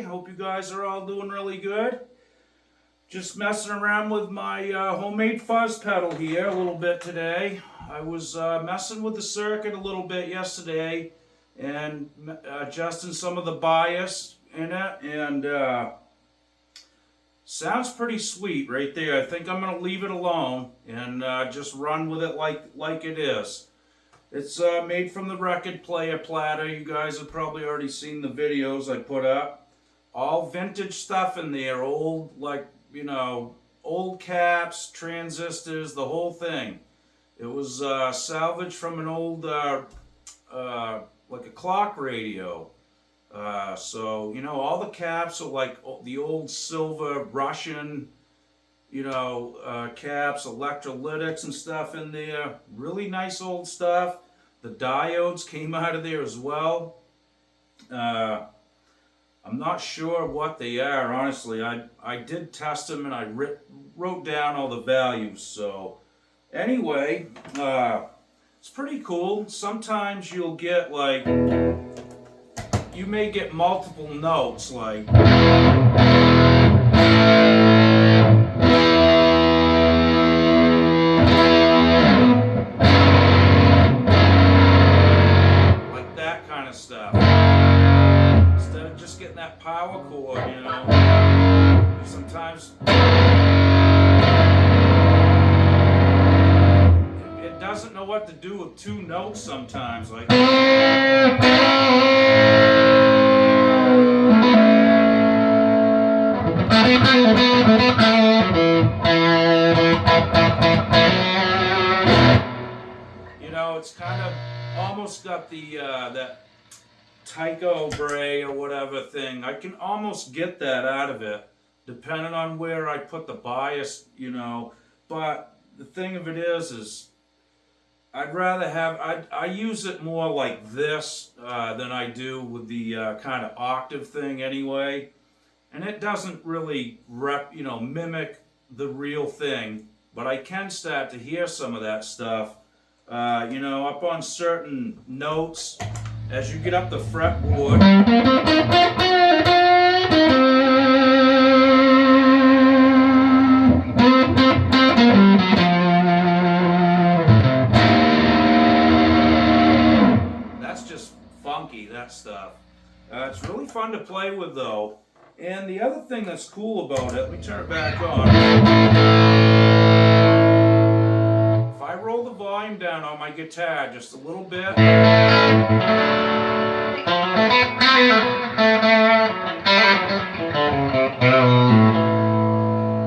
Hope you guys are all doing really good. Just messing around with my homemade fuzz pedal here a little bit today. I was messing with the circuit a little bit yesterday and adjusting some of the bias in it, and sounds pretty sweet right there. I think I'm going to leave it alone and just run with it like it is. It's made from the record player platter. You guys have probably already seen the videos I put up. All vintage stuff in there, old, old caps, transistors, the whole thing. It was salvaged from an old, like a clock radio. So, all the caps are like the old silver Russian, caps, electrolytics and stuff in there. Really nice old stuff. The diodes came out of there as well. I'm not sure what they are, honestly. I did test them and I wrote down all the values. So anyway, it's pretty cool. Sometimes you'll get you may get multiple notes like that kind of stuff. Instead of just getting that power chord, sometimes it doesn't know what to do with two notes sometimes. It's kind of almost got the that Tycho Bray or whatever thing. I can almost get that out of it, depending on where I put the bias, But the thing of it is I'd rather have, I use it more like this than I do with the kind of octave thing anyway. And it doesn't really mimic the real thing, but I can start to hear some of that stuff. Up on certain notes, as you get up the fretboard. That's just funky, that stuff. It's really fun to play with, though. And the other thing that's cool about it, let me turn it back on. I roll the volume down on my guitar just a little bit.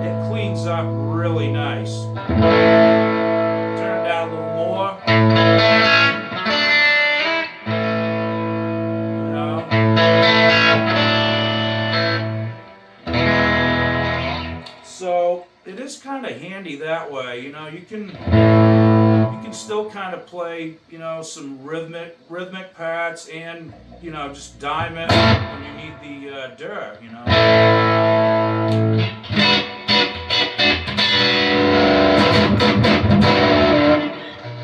It cleans up really nice. Turn it down a little more. So it is kind of handy that way. You can still kind of play, some rhythmic parts and, just dime it when you need the dirt,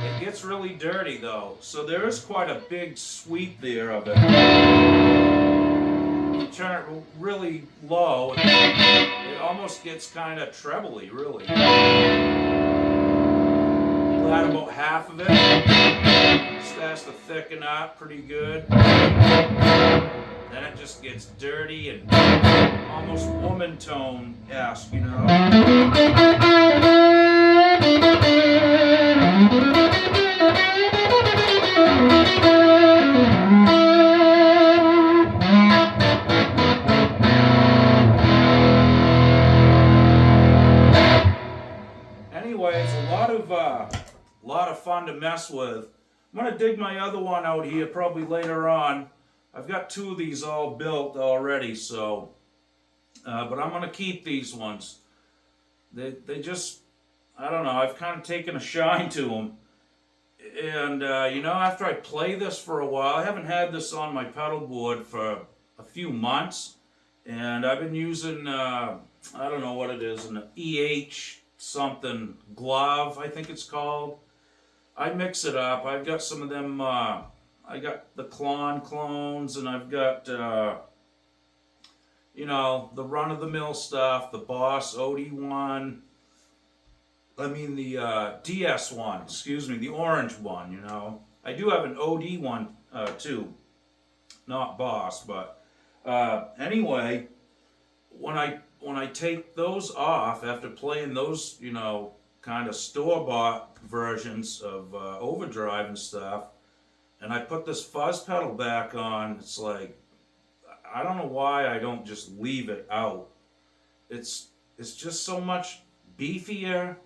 It gets really dirty though, so there is quite a big sweep there of it. You turn it really low, it almost gets kind of trebly, really. Glad about half of it. Starts to thicken up pretty good. Then it just gets dirty and almost woman tone-esque, Anyway, it's a lot of fun to mess with. I'm going to dig my other one out here probably later on. I've got two of these all built already, so but I'm going to keep these ones. They just, I don't know, I've kind of taken a shine to them. And after I play this for a while, I haven't had this on my pedal board for a few months, and I've been using I don't know what it is, an EH something glove, I think it's called. I mix it up. I've got some of them, I got the clones, and I've got you know, the run-of-the-mill stuff, the Boss OD1, the DS1, excuse me, the orange one, you know. I do have an OD1 too, not Boss, but anyway, when I take those off after playing those, you know, kind of store-bought versions of overdrive and stuff, and I put this fuzz pedal back on, it's like, I don't know why I don't just leave it out. It's just so much beefier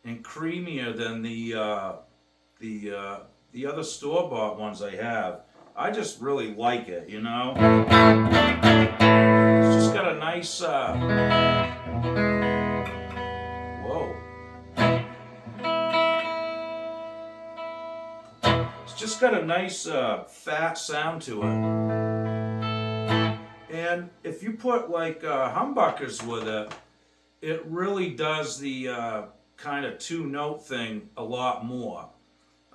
and creamier than the other store-bought ones I have. I just really like it, you know. It's just got a nice whoa. It's just got a nice fat sound to it. And if you put like humbuckers with it, it really does the kind of two-note thing a lot more.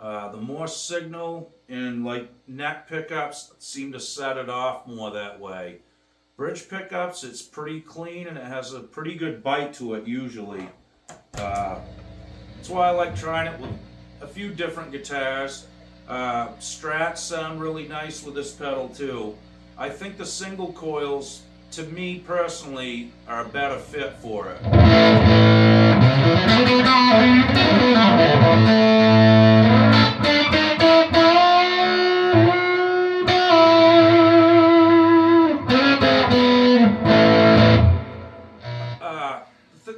The more signal and like neck pickups seem to set it off more that way. Bridge pickups, it's pretty clean and it has a pretty good bite to it usually. That's why I like trying it with a few different guitars. Strats sound really nice with this pedal too. I think the single coils, to me personally, are a better fit for it.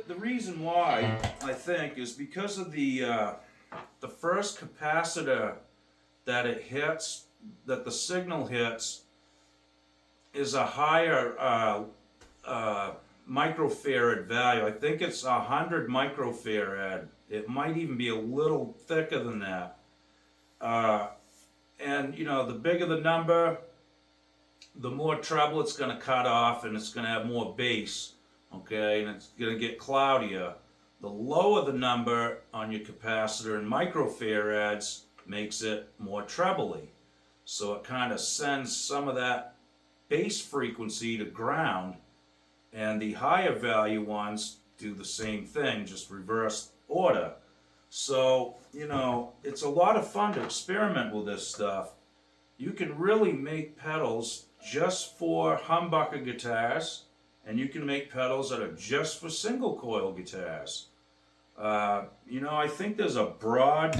The reason why, I think, is because of the first capacitor that it hits, that the signal hits, is a higher microfarad value. I think it's 100 microfarad. It might even be a little thicker than that. And you know, the bigger the number, the more treble it's going to cut off, and it's going to have more bass. Okay, and it's going to get cloudier. The lower the number on your capacitor in microfarads makes it more trebly. So it kind of sends some of that bass frequency to ground, and the higher value ones do the same thing, just reverse order. So, you know, it's a lot of fun to experiment with this stuff. You can really make pedals just for humbucker guitars, and you can make pedals that are just for single coil guitars. You know, I think there's kind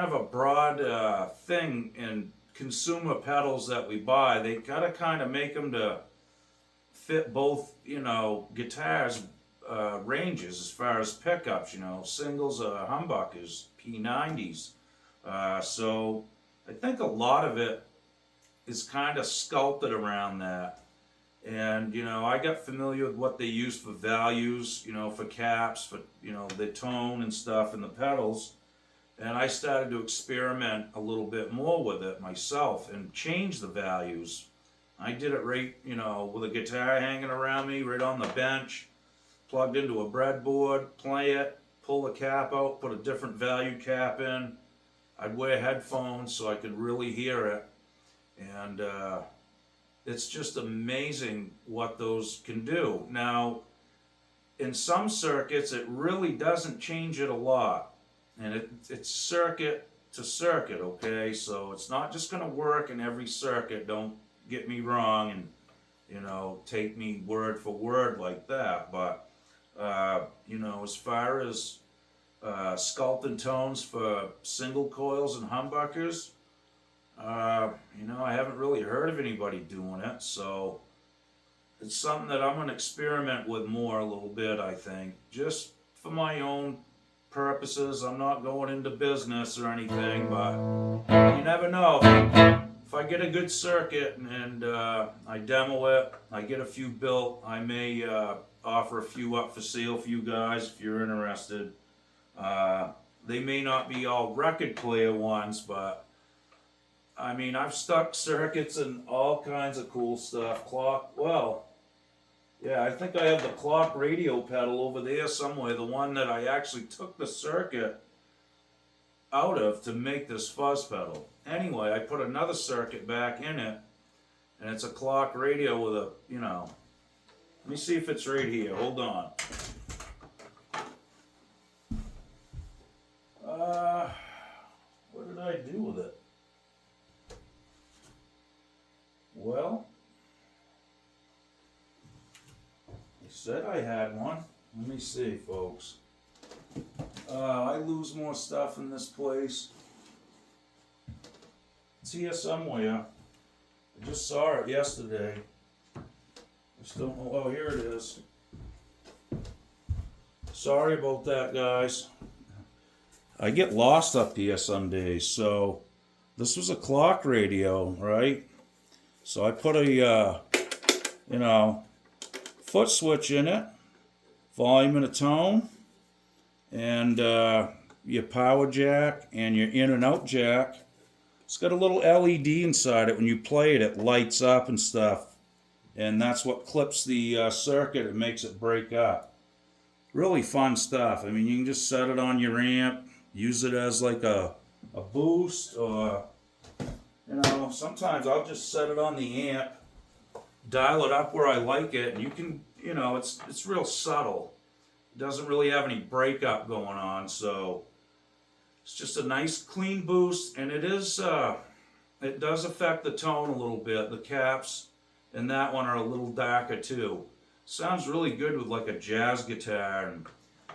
of a broad thing in consumer pedals that we buy. They gotta kind of make them to fit both, you know, guitars ranges as far as pickups, you know, singles, humbuckers, P90s. So I think a lot of it is kind of sculpted around that. And, you know, I got familiar with what they use for values, you know, for caps, for, you know, the tone and stuff in the pedals. And I started to experiment a little bit more with it myself and change the values. I did it right, you know, with a guitar hanging around me, right on the bench, plugged into a breadboard, play it, pull the cap out, put a different value cap in. I'd wear headphones so I could really hear it. And it's just amazing what those can do. Now, in some circuits, it really doesn't change it a lot. And it's circuit to circuit, okay? So it's not just going to work in every circuit. Don't get me wrong and, you know, take me word for word like that. But, you know, as far as sculpting tones for single coils and humbuckers, you know, I haven't really heard of anybody doing it, so it's something that I'm going to experiment with more a little bit, I think, just for my own purposes. I'm not going into business or anything, but you never know. If I get a good circuit and I demo it, I get a few built, I may offer a few up for sale for you guys if you're interested. They may not be all record player ones, but I mean, I've stuck circuits and all kinds of cool stuff. Yeah, I think I have the clock radio pedal over there somewhere, the one that I actually took the circuit out of to make this fuzz pedal. Anyway, I put another circuit back in it, And it's a clock radio with a, let me see if it's right here. Hold on. What did I do with it? Well, I said I had one. Let me see, folks. I lose more stuff in this place. It's here somewhere. I just saw it yesterday. I just don't know. Oh, here it is. Sorry about that, guys. I get lost up here some days. So, this was a clock radio, right? So I put a, foot switch in it, volume and a tone, and your power jack and your in and out jack. It's got a little LED inside it. When you play it, it lights up and stuff. And that's what clips the circuit and makes it break up. Really fun stuff. I mean, you can just set it on your amp, use it as like a boost, or, sometimes I'll just set it on the amp, dial it up where I like it, and you can, it's real subtle. It doesn't really have any breakup going on, so it's just a nice clean boost, and it does affect the tone a little bit. The caps and that one are a little darker too. Sounds really good with like a jazz guitar, and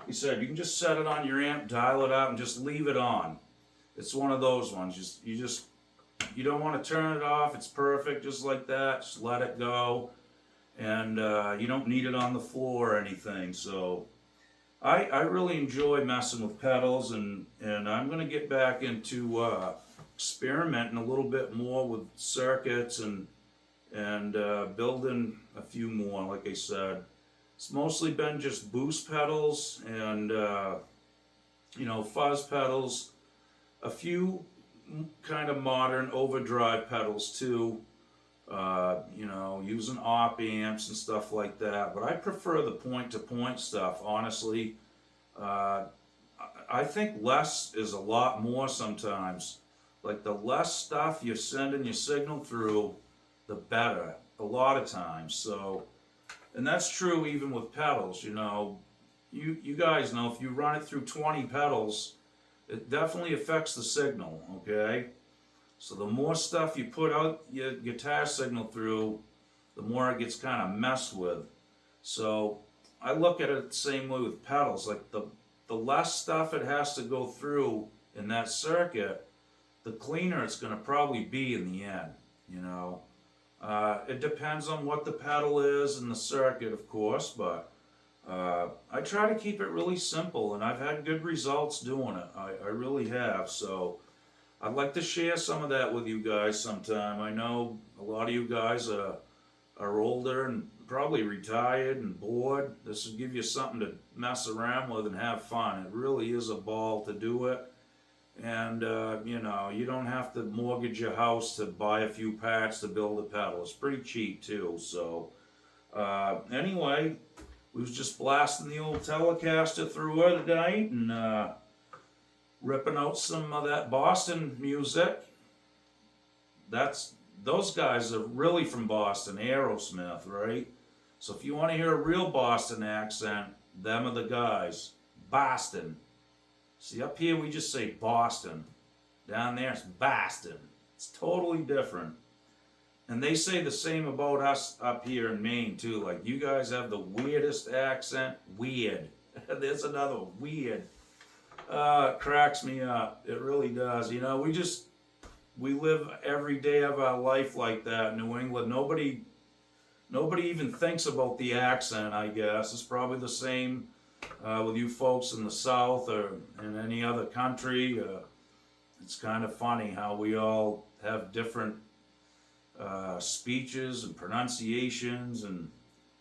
he said you can just set it on your amp, dial it up, and just leave it on. It's one of those ones. You don't want to turn it off. It's perfect just like that. Just let it go, and you don't need it on the floor or anything. So I really enjoy messing with pedals, and I'm going to get back into experimenting a little bit more with circuits and building a few more. Like I said, it's mostly been just boost pedals and fuzz pedals, a few kind of modern overdrive pedals too, using op amps and stuff like that. But I prefer the point-to-point stuff, honestly. I think less is a lot more sometimes. Like the less stuff you're sending your signal through, the better, a lot of times. So, and that's true even with pedals, You guys know if you run it through 20 pedals, it definitely affects the signal, okay? So the more stuff you put out your guitar signal through, the more it gets kind of messed with. So I look at it the same way with pedals. Like the less stuff it has to go through in that circuit, the cleaner it's going to probably be in the end, It depends on what the pedal is and the circuit, of course, but I try to keep it really simple, and I've had good results doing it. I really have. So I'd like to share some of that with you guys sometime. I know a lot of you guys are older and probably retired and bored. This will give you something to mess around with and have fun. It really is a ball to do it. And, you don't have to mortgage your house to buy a few parts to build a pedal. It's pretty cheap, too. So, anyway, we was just blasting the old Telecaster through her tonight and ripping out some of that Boston music. Those guys are really from Boston, Aerosmith, right? So if you want to hear a real Boston accent, them are the guys. Boston. See, up here we just say Boston. Down there it's Boston. It's totally different. And they say the same about us up here in Maine, too. Like, you guys have the weirdest accent. Weird. There's another one. Weird. It cracks me up. It really does. We live every day of our life like that in New England. Nobody even thinks about the accent, I guess. It's probably the same with you folks in the South or in any other country. It's kind of funny how we all have different speeches and pronunciations, and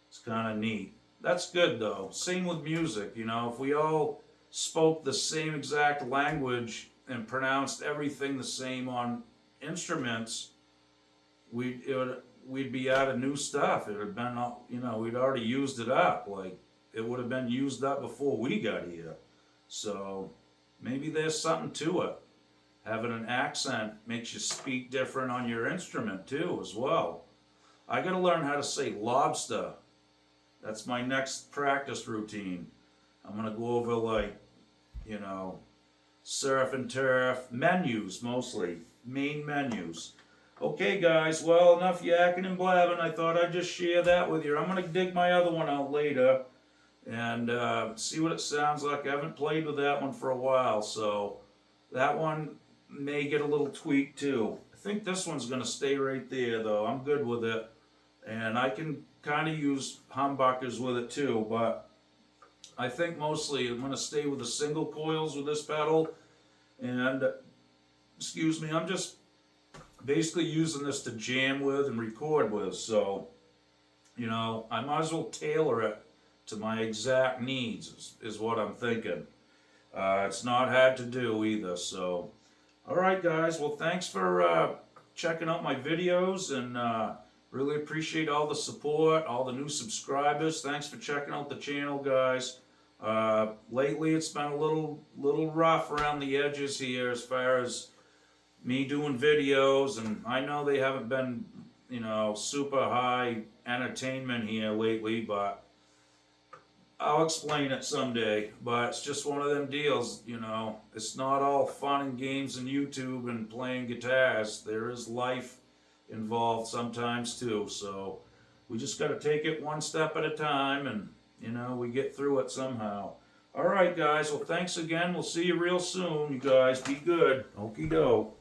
it's kind of neat. That's good, though. Same with music, if we all spoke the same exact language and pronounced everything the same on instruments, we'd be out of new stuff. It would have been, we'd already used it up. Like, it would have been used up before we got here. So maybe there's something to it. Having an accent makes you speak different on your instrument too, as well. I gotta learn how to say lobster. That's my next practice routine. I'm gonna go over like, you know, surf and turf menus mostly, Maine menus. Okay, guys. Well, enough yakking and blabbing. I thought I'd just share that with you. I'm gonna dig my other one out later and see what it sounds like. I haven't played with that one for a while, so that one may get a little tweaked too. I think this one's gonna stay right there though. I'm good with it, and I can kind of use humbuckers with it too, but I think mostly I'm gonna stay with the single coils with this pedal, and excuse me, I'm just basically using this to jam with and record with, so you know, I might as well tailor it to my exact needs is what I'm thinking. It's not hard to do either, so alright guys, well thanks for checking out my videos, and really appreciate all the support, all the new subscribers. Thanks for checking out the channel, guys. Lately it's been a little rough around the edges here as far as me doing videos, and I know they haven't been, you know, super high entertainment here lately, but I'll explain it someday. But it's just one of them deals, you know. It's not all fun and games and YouTube and playing guitars. There is life involved sometimes too, so we just got to take it one step at a time, and you know, we get through it somehow. Alright guys, well thanks again. We'll see you real soon. You guys be good. Okie doke.